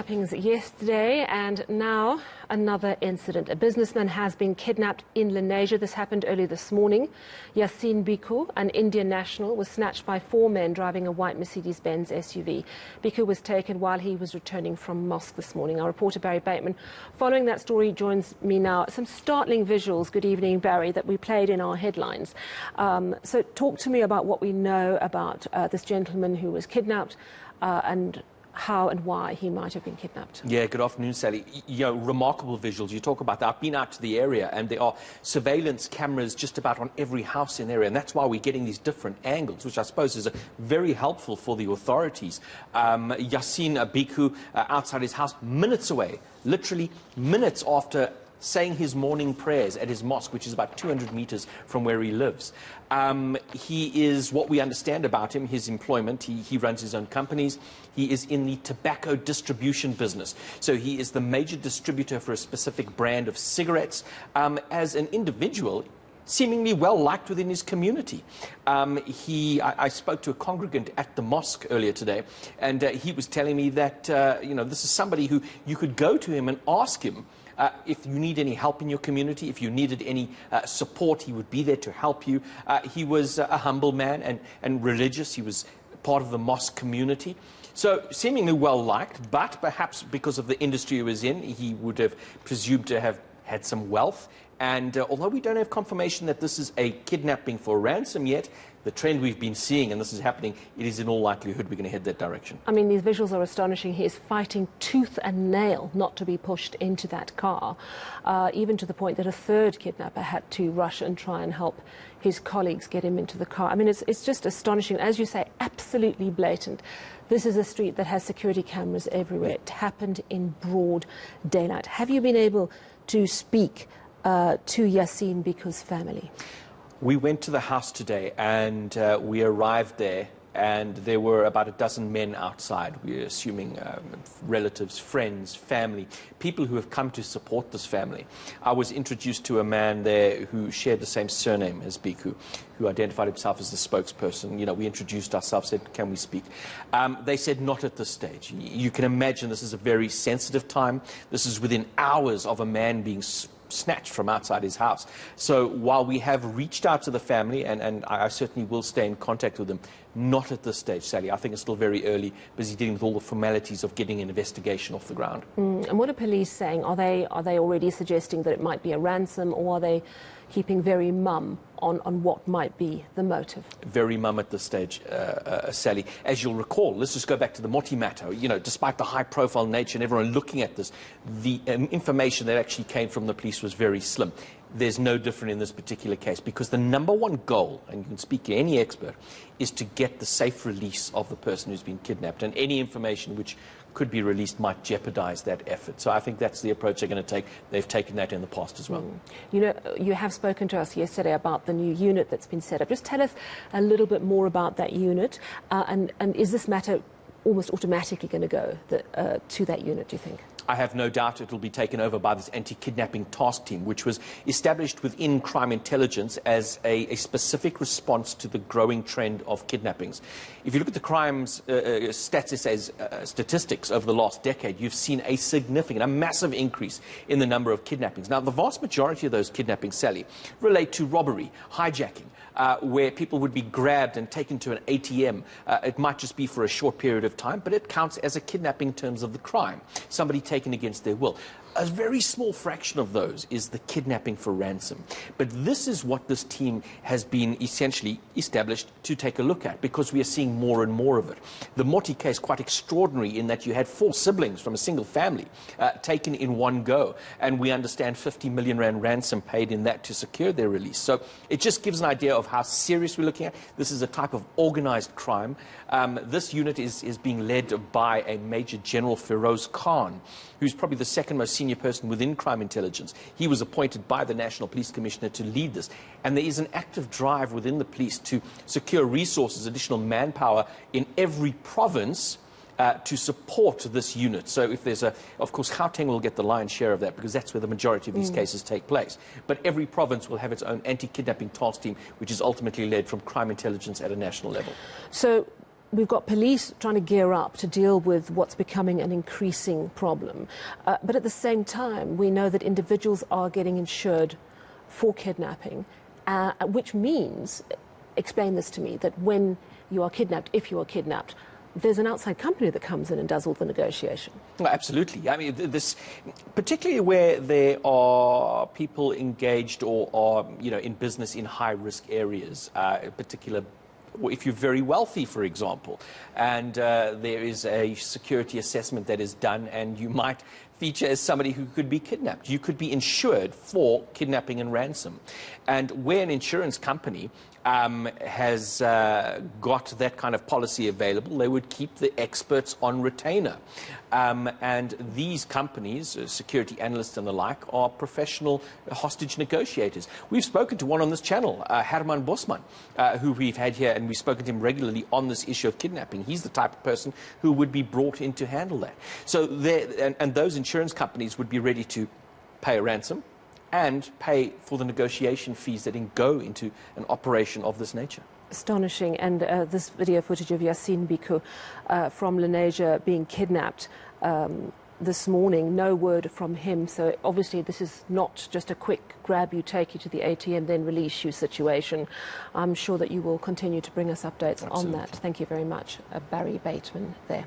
kidnappings yesterday, and now another incident. A businessman has been kidnapped in Lenasia. This happened early this morning. Yassine Bhikkhu, an Indian national, was snatched by 4 men driving a white Mercedes-Benz SUV. Bhikkhu was taken while he was returning from mosque this morning. Our reporter Barry Bateman, following that story, joins me now. Some startling visuals, good evening, Barry, that we played in our headlines. So talk to me about what we know about this gentleman who was kidnapped and how and why he might have been kidnapped. Yeah, good afternoon, Sally. You know, remarkable visuals. You talk about that. I've been out to the area, and there are surveillance cameras just about on every house in the area, and that's why we're getting these different angles, which I suppose is very helpful for the authorities. Yassine Bhikkhu outside his house, minutes away, literally minutes after saying his morning prayers at his mosque, which is about 200 meters from where he lives. He is, what we understand about him, his employment, he runs his own companies. He is in the tobacco distribution business. So he is the major distributor for a specific brand of cigarettes. As an individual, seemingly well liked within his community. I spoke to a congregant at the mosque earlier today, and he was telling me that, this is somebody who you could go to him and ask him if you need any help in your community, if you needed any support, he would be there to help you. He was a humble man and religious. He was part of the mosque community. So seemingly well liked, but perhaps because of the industry he was in, he would have presumed to have had some wealth. And although we don't have confirmation that this is a kidnapping for ransom yet, the trend we've been seeing, and this is happening, it is in all likelihood we're going to head that direction. I mean, these visuals are astonishing. He is fighting tooth and nail not to be pushed into that car, even to the point that a third kidnapper had to rush and try and help his colleagues get him into the car. I mean, it's just astonishing. As you say, absolutely blatant. This is a street that has security cameras everywhere. It happened in broad daylight. Have you been able to speak to Yassine Bhikkhu's family? We went to the house today, and we arrived there, and there were about a dozen men outside. We're assuming relatives, friends, family, people who have come to support this family. I was introduced to a man there who shared the same surname as Bhikkhu, who identified himself as the spokesperson. You know, we introduced ourselves, said, can we speak? They said, not at this stage. You can imagine this is a very sensitive time. This is within hours of a man being snatched from outside his house. So while we have reached out to the family, and I certainly will stay in contact with them, not at this stage, Sally. I think it's still very early, busy dealing with all the formalities of getting an investigation off the ground. And what are police saying? Are they already suggesting that it might be a ransom, or are they keeping very mum on what might be the motive? Very mum at this stage, Sally. As you'll recall, let's just go back to the Motti matter. You know, despite the high-profile nature and everyone looking at this, the information that actually came from the police was very slim. There's no different in this particular case, because the number one goal, and you can speak to any expert, is to get the safe release of the person who's been kidnapped, and any information which could be released might jeopardize that effort. So I think that's the approach they're going to take. They've taken that in the past as well. You know, you have spoken to us yesterday about the new unit that's been set up. Just tell us a little bit more about that unit, and is this matter almost automatically going to go to that unit, do you think? I have no doubt it will be taken over by this anti-kidnapping task team, which was established within crime intelligence as a specific response to the growing trend of kidnappings. If you look at the crimes statistics over the last decade, you've seen a massive increase in the number of kidnappings. Now, the vast majority of those kidnappings, Sally, relate to robbery, hijacking, where people would be grabbed and taken to an ATM. It might just be for a short period of time, but it counts as a kidnapping in terms of the crime. Somebody taken against their will. A very small fraction of those is the kidnapping for ransom. But this is what this team has been essentially established to take a look at, because we are seeing more and more of it. The Motti case, quite extraordinary in that you had 4 siblings from a single family taken in one go. And we understand 50 million rand ransom paid in that to secure their release. So it just gives an idea of how serious we're looking at. This is a type of organized crime. This unit is being led by a Major General Feroz Khan, who's probably the second most senior person within crime intelligence. He was appointed by the National Police Commissioner to lead this. And there is an active drive within the police to secure resources, additional manpower in every province to support this unit. So if there's of course, Gauteng will get the lion's share of that, because that's where the majority of these cases take place. But every province will have its own anti-kidnapping task team, which is ultimately led from crime intelligence at a national level. So we've got police trying to gear up to deal with what's becoming an increasing problem. But at the same time, we know that individuals are getting insured for kidnapping, which means, explain this to me, that when you are kidnapped, if you are kidnapped, there's an outside company that comes in and does all the negotiation. Well, absolutely. I mean, this, particularly where there are people engaged or are, in business in high-risk areas, particular. If you're very wealthy, for example, and there is a security assessment that is done, and you might feature as somebody who could be kidnapped. You could be insured for kidnapping and ransom. And where an insurance company has got that kind of policy available, they would keep the experts on retainer. And these companies, security analysts and the like, are professional hostage negotiators. We've spoken to one on this channel, Herman Bosman, who we've had here, and we've spoken to him regularly on this issue of kidnapping. He's the type of person who would be brought in to handle that. So and those insurance companies would be ready to pay a ransom and pay for the negotiation fees that go into an operation of this nature. Astonishing. And this video footage of Yassine Bickou from Lenasia being kidnapped this morning, no word from him. So obviously this is not just a quick grab you, take you to the ATM, then release you situation. I'm sure that you will continue to bring us updates on that. Thank you very much, Barry Bateman there.